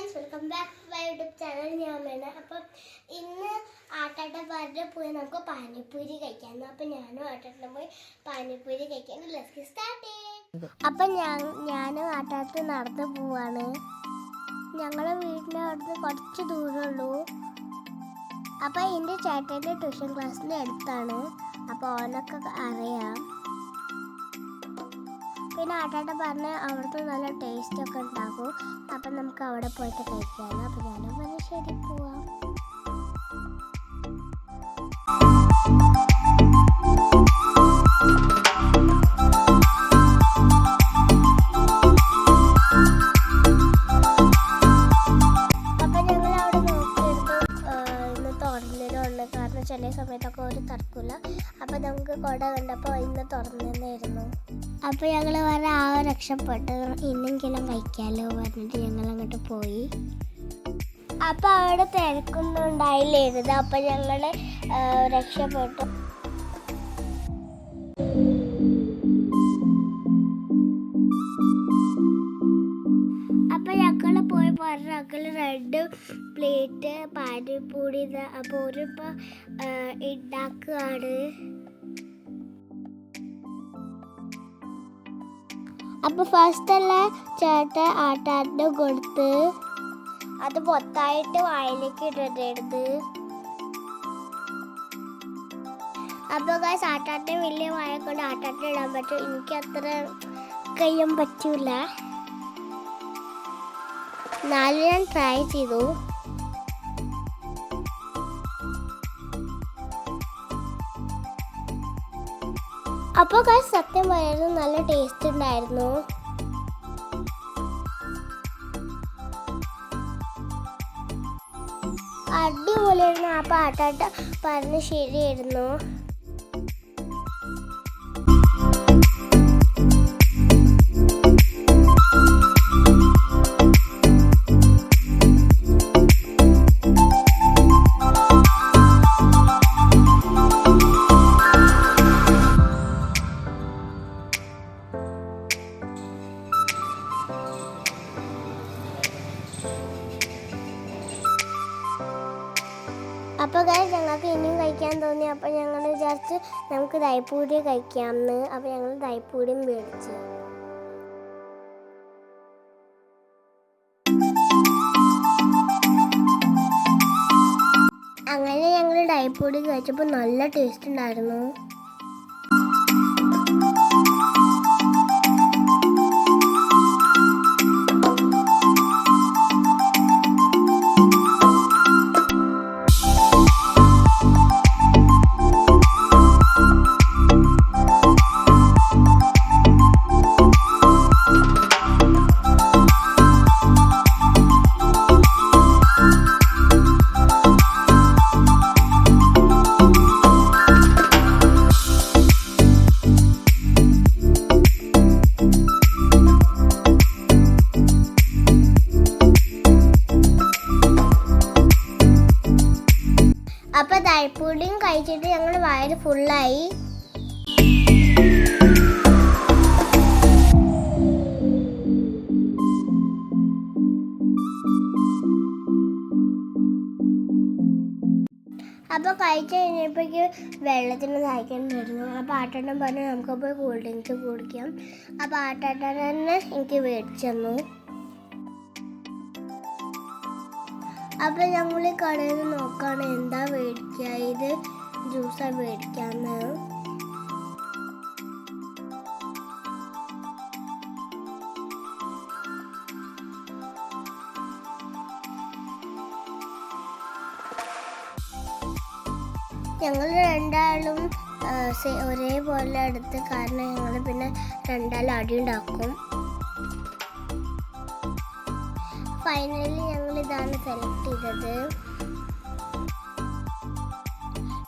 Guys, welcome back to my YouTube channel. ഞാൻ വേണം. അപ്പം ഇന്ന് ആട്ടാട്ടപ്പാറിൽ പോയി നമുക്ക് പാനിപ്പൂരി കഴിക്കാം. അപ്പം ഞാനും ആട്ടാട്ടം പോയി പാനിപ്പൂരി കഴിക്കാൻ സ്റ്റാർട്ട് ചെയ്യും. അപ്പം ഞാനും ആട്ടാട്ട് നടന്ന് പോവാണ്. ഞങ്ങളുടെ വീടിൻ്റെ അവിടുന്ന് കുറച്ച് ദൂരമുള്ളൂ. അപ്പം എൻ്റെ ചേട്ടൻ്റെ ട്യൂഷൻ ക്ലാസ്സിൻ്റെ അടുത്താണ്. അപ്പോൾ ഓനൊക്കെ അറിയാം. പിന്നെ ആട്ടാട്ട പറഞ്ഞ് അവിടുത്തെ നല്ല ടേസ്റ്റൊക്കെ ഉണ്ടാകും. അപ്പം നമുക്ക് അവിടെ പോയിട്ട് കഴിക്കാമല്ലോ. അപ്പം ഞാനും പറഞ്ഞ് ശരി പോവാം. അപ്പം ഞങ്ങൾ അവിടെ നോക്കിയിരുന്നു ഇന്ന് തുറന്നിട്ടുണ്ട്. കാരണം ചില സമയത്തൊക്കെ ഒരു തറക്കില്ല. അപ്പം നമുക്ക് കുട കണ്ടപ്പോൾ ഇന്ന് തുറന്നിരുന്നു. അപ്പോൾ ഞങ്ങൾ പറഞ്ഞ രക്ഷപ്പെട്ട് ഇന്നെങ്കിലും കഴിക്കാമല്ലോ പറഞ്ഞിട്ട് ഞങ്ങൾ അങ്ങോട്ട് പോയി. അപ്പോൾ അവിടെ തിരക്കൊന്നും ഉണ്ടായില്ലായിരുന്നു. അപ്പം ഞങ്ങൾ രക്ഷപ്പെട്ടു. അപ്പം ഞങ്ങൾ പോയി പറഞ്ഞ റെഡ് പ്ലേറ്റ് പാനിപ്പൂരി. അപ്പോൾ ഒരിപ്പോൾ ഉണ്ടാക്കുകയാണ്. അപ്പോൾ ഫസ്റ്റല്ല ചേട്ടൻ ആട്ടാട്ടിന് കൊടുത്ത് അത് പൊത്തായിട്ട് വായിലേക്ക് ഇട്ടിട്ടുണ്ട്. അപ്പോൾ ഗൈസ്, ആട്ടാട്ടിന് വലിയ വായ കൊണ്ട് ആട്ടാട്ടിന് ഇടാൻ പറ്റും. എനിക്ക് അത്ര കഴിയാൻ പറ്റൂല. എന്നാലും ഞാൻ ട്രൈ ചെയ്തു. അപ്പോൾ ഗൈസ്, സത്യം പറയുന്നത് നല്ല ടേസ്റ്റ് ഉണ്ടായിരുന്നു. അടിപൊളിയായിരുന്നു. ആ പാട്ടാട്ട പറഞ്ഞ് ശരിയായിരുന്നു. അപ്പോൾ ഗൈസ്, ഞങ്ങൾക്ക് ഇനിയും കഴിക്കാൻ തോന്നി. അപ്പോൾ ഞങ്ങൾ വിചാരിച്ച് നമുക്ക് ദൈപ്പൂരി കഴിക്കാമെന്ന്. അപ്പോൾ ഞങ്ങൾ ദൈപ്പൂരിയും മേടിച്ചു. അങ്ങനെ ഞങ്ങൾ ദൈപ്പൂരി കഴിച്ചപ്പോൾ നല്ല ടേസ്റ്റ് ഉണ്ടായിരുന്നു. അപ്പോൾ ദൈപ്പൂരിയും കഴിച്ചിട്ട് ഞങ്ങൾ വയറ് ഫുള്ളായി. അപ്പോൾ കഴിച്ച് കഴിഞ്ഞപ്പോഴേക്ക് വെള്ളത്തിന് സഹായിക്കാനുണ്ടായിരുന്നു. അപ്പോൾ ആട്ടേട്ടൻ പറഞ്ഞു നമുക്ക് പോയി കൂൾ ഡ്രിങ്ക്സ് കുടിക്കാം. അപ്പോൾ ആട്ടേട്ടൻ തന്നെ എനിക്ക് മേടിച്ചു തന്നു. അപ്പോൾ ഞങ്ങൾ ഈ കടയിൽ നിന്ന് നോക്കുകയാണ് എന്താ മേടിക്കുക. ഇത് ജ്യൂസാണ് മേടിക്കാമെന്ന്. ഞങ്ങൾ രണ്ടാളും ഒരേപോലെ എടുത്ത്, കാരണം ഞങ്ങൾ പിന്നെ രണ്ടാളും അടി ഉണ്ടാക്കും. ഫൈനലി ഞങ്ങൾ ഇതാണ് സെലക്ട് ചെയ്തത്.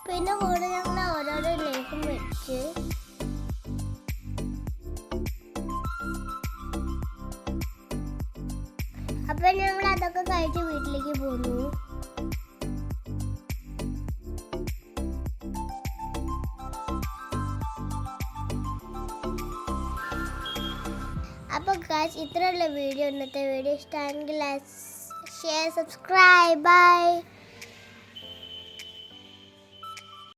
പിന്നെ കൂടെ ഞങ്ങൾ ഓരോരോ ലേഖം വെച്ച് അപ്പം ഞങ്ങൾ അതൊക്കെ കഴിച്ച് വീട്ടിലേക്ക് പോന്നു. അപ്പോൾ ഗൈസ്, ഇത്രയുള്ള വീഡിയോ. ഇന്നത്തെ വീഡിയോ ഇഷ്ടമായെങ്കിൽ share, subscribe. Bye.